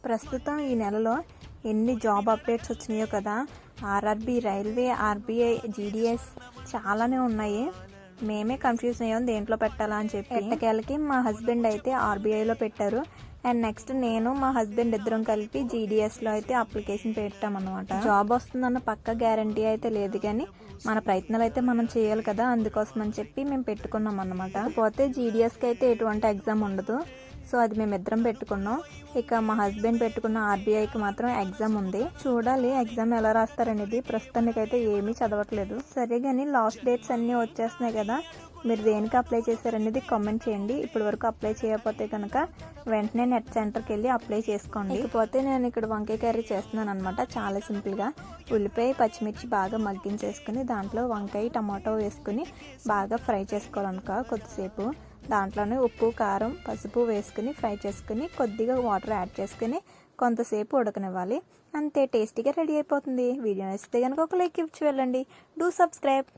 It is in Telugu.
ప్రస్తుతం ఈ నెలలో ఎన్ని జాబ్ అప్డేట్స్ వచ్చినాయో కదా. ఆర్ఆర్బి, రైల్వే, ఆర్బీఐ, జీడీఎస్ చాలానే ఉన్నాయి. మేమే కన్ఫ్యూజ్ అయ్యాం దేంట్లో పెట్టాలా అని చెప్పి. ఎట్టకేలకి మా హస్బెండ్ అయితే ఆర్బీఐలో పెట్టారు. అండ్ నెక్స్ట్ నేను మా హస్బెండ్ ఇద్దరం కలిపి జీడీఎస్లో అయితే అప్లికేషన్ పెట్టామన్నమాట. జాబ్ వస్తుందన్న పక్క గ్యారంటీ అయితే లేదు, కానీ మన ప్రయత్నాలు అయితే మనం చేయాలి కదా, అందుకోసం అని చెప్పి మేము పెట్టుకున్నాం అన్నమాట. పోతే జీడీఎస్కి అయితే ఎటువంటి ఎగ్జామ్ ఉండదు, సో అది మేమిద్దరం పెట్టుకున్నాం. ఇక మా హస్బెండ్ పెట్టుకున్న ఆర్బీఐకి మాత్రం ఎగ్జామ్ ఉంది. చూడాలి ఎగ్జామ్ ఎలా రాస్తారనేది. ప్రస్తుతానికి అయితే ఏమీ చదవట్లేదు. సరే కానీ లాస్ట్ డేట్స్ అన్నీ వచ్చేస్తున్నాయి కదా, మీరు దేనికి అప్లై చేశారనేది కామెంట్ చేయండి. ఇప్పటి వరకు అప్లై చేయకపోతే కనుక వెంటనే నెట్ సెంటర్కి వెళ్ళి అప్లై చేసుకోండి. ఇకపోతే నేను ఇక్కడ వంకాయ కర్రీ చేస్తున్నాను అనమాట. చాలా సింపుల్గా ఉల్లిపాయ, పచ్చిమిర్చి బాగా మగ్గించేసుకుని దాంట్లో వంకాయ, టమాటో వేసుకుని బాగా ఫ్రై చేసుకోవాలనుక కొద్దిసేపు. దాంట్లోనే ఉప్పు, కారం, పసుపు వేసుకుని ఫ్రై చేసుకుని కొద్దిగా వాటర్ యాడ్ చేసుకుని కొంతసేపు ఉడకనివ్వాలి. అంతే, టేస్టీగా రెడీ అయిపోతుంది. వీడియో నచ్చితే కనుక ఒక లైక్ ఇచ్చి వెళ్ళండి. Do subscribe.